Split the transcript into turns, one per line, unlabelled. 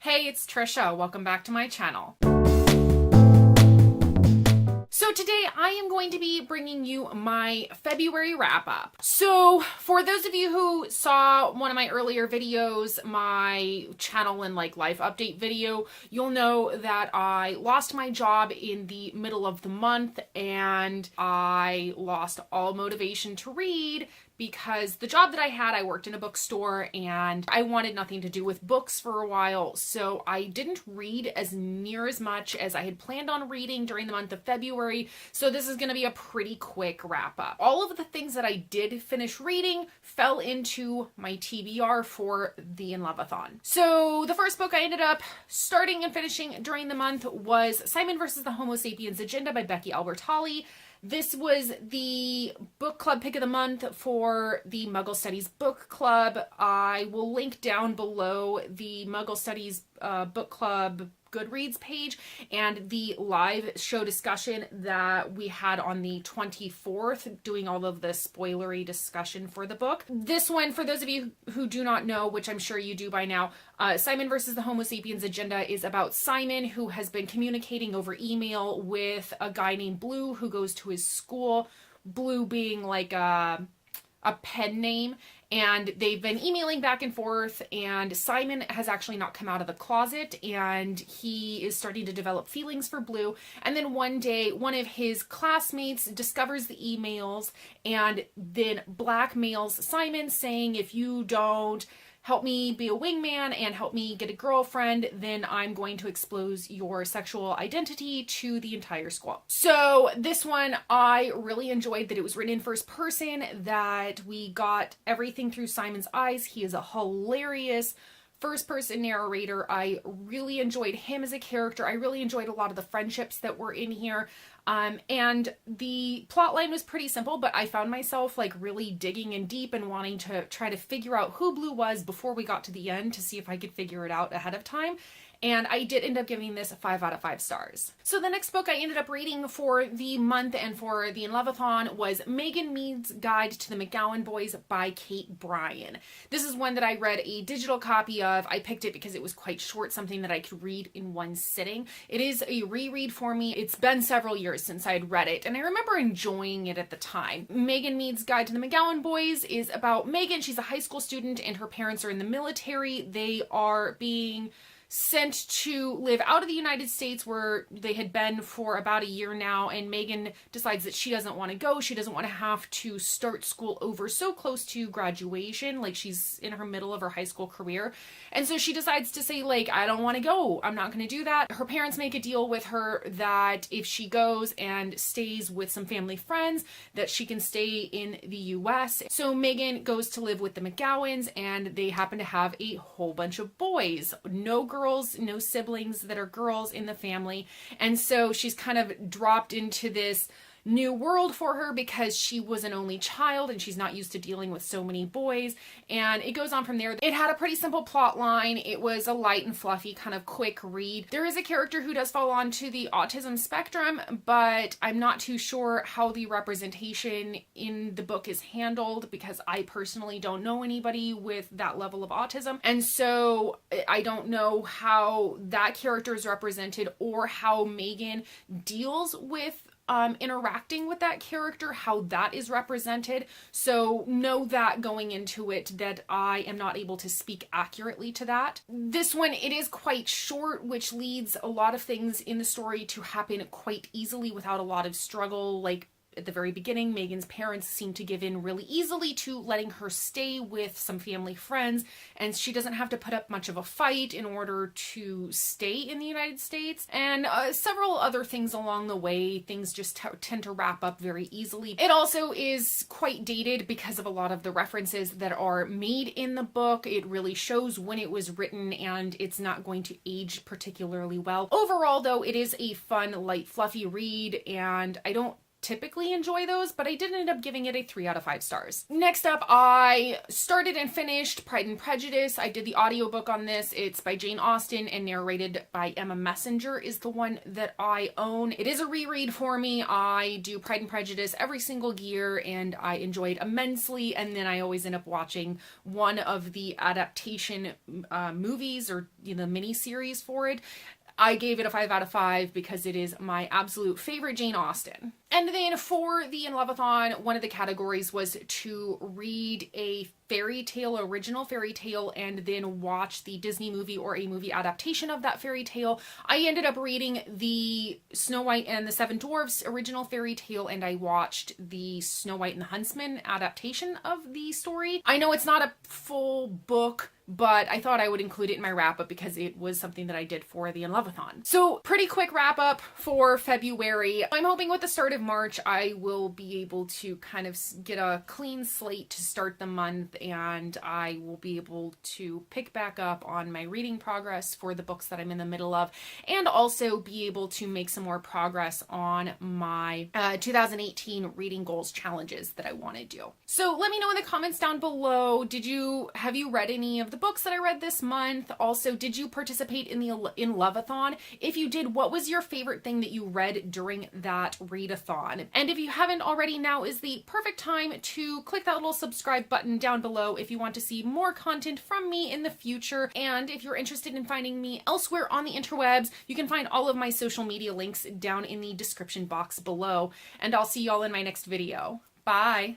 Hey, it's Trisha. Welcome back to my channel. So today I am going to be bringing you my February wrap up. So for those of you who saw one of my earlier videos, my channel and life update video, you'll know that I lost my job in the middle of the month and I lost all motivation to read because the job that I had, I worked in a bookstore and I wanted nothing to do with books for a while. So I didn't read as near as much as I had planned on reading during the month of February. So this is going to be a pretty quick wrap up. All of the things that I did finish reading fell into my TBR for the In Love-a-thon. So the first book I ended up starting and finishing during the month was Simon vs. the Homo Sapiens Agenda by Becky Albertalli. This was the book club pick of the month for the Muggle Studies book club. I will link down below the Muggle Studies book club Goodreads page and the live show discussion that we had on the 24th, doing all of the spoilery discussion for the book. This one, for those of you who do not know, which I'm sure you do by now, Simon versus the Homo Sapiens Agenda is about Simon, who has been communicating over email with a guy named Blue who goes to his school, Blue being like a pen name, and they've been emailing back and forth, and Simon has actually not come out of the closet and he is starting to develop feelings for Blue. And then one day one of his classmates discovers the emails and then blackmails Simon, saying, if you don't help me be a wingman and help me get a girlfriend, then I'm going to expose your sexual identity to the entire school. So this one, I really enjoyed that it was written in first person, that we got everything through Simon's eyes. He is a hilarious first-person narrator. I really enjoyed him as a character. I really enjoyed a lot of the friendships that were in here. And the plot line was pretty simple, but I found myself really digging in deep and wanting to try to figure out who Blue was before we got to the end to see if I could figure it out ahead of time. And I did end up giving this a 5 out of 5 stars. So the next book I ended up reading for the month and for the In Love-a-thon was Megan Mead's Guide to the McGowan Boys by Kate Bryan. This is one that I read a digital copy of. I picked it because it was quite short, something that I could read in one sitting. It is a reread for me. It's been several years since I'd read it, and I remember enjoying it at the time. Megan Mead's Guide to the McGowan Boys is about Megan. She's a high school student and her parents are in the military. They are being sent to live out of the United States, where they had been for about a year now, and Megan decides that she doesn't want to go. She doesn't want to have to start school over so close to graduation, she's in her middle of her high school career, and so she decides to say, I don't want to go. I'm not going to do that. Her parents make a deal with her that if she goes and stays with some family friends, that she can stay in the US. So Megan goes to live with the McGowans, and they happen to have a whole bunch of boys. No girls, no siblings that are girls in the family. And so she's kind of dropped into this new world for her because she was an only child and she's not used to dealing with so many boys. And it goes on from there. It had a pretty simple plot line. It was a light and fluffy kind of quick read. There is a character who does fall onto the autism spectrum, but I'm not too sure how the representation in the book is handled because I personally don't know anybody with that level of autism. And so I don't know how that character is represented or how Megan deals with interacting with that character, how that is represented. So know that going into it, that I am not able to speak accurately to that. This one, it is quite short, which leads a lot of things in the story to happen quite easily without a lot of struggle. At the very beginning, Megan's parents seem to give in really easily to letting her stay with some family friends, and she doesn't have to put up much of a fight in order to stay in the United States. And several other things along the way, things just tend to wrap up very easily. It also is quite dated because of a lot of the references that are made in the book. It really shows when it was written, and it's not going to age particularly well. Overall, though, it is a fun, light, fluffy read, and I don't typically enjoy those, but I did end up giving it a 3 out of 5 stars. Next up, I started and finished Pride and Prejudice. I did the audiobook on this. It's by Jane Austen and narrated by Emma Messenger is the one that I own. It is a reread for me. I do Pride and Prejudice every single year and I enjoy it immensely, and then I always end up watching one of the adaptation movies or the mini series for it. I gave it a 5 out of 5 because it is my absolute favorite Jane Austen. And then for the In Love-a-thon, one of the categories was to read a fairy tale, original fairy tale, and then watch the Disney movie or a movie adaptation of that fairy tale. I ended up reading the Snow White and the Seven Dwarfs original fairy tale, and I watched the Snow White and the Huntsman adaptation of the story. I know it's not a full book, but I thought I would include it in my wrap-up because it was something that I did for the In Love-a-thon. So pretty quick wrap-up for February. I'm hoping with the start of March, I will be able to kind of get a clean slate to start the month, and I will be able to pick back up on my reading progress for the books that I'm in the middle of, and also be able to make some more progress on my 2018 reading goals challenges that I want to do. So let me know in the comments down below, have you read any of the books that I read this month? Also, did you participate in the In Love-a-thon? If you did, what was your favorite thing that you read during that read-a-thon? And if you haven't already, now is the perfect time to click that little subscribe button down below if you want to see more content from me in the future. And if you're interested in finding me elsewhere on the interwebs, you can find all of my social media links down in the description box below. And I'll see y'all in my next video. Bye!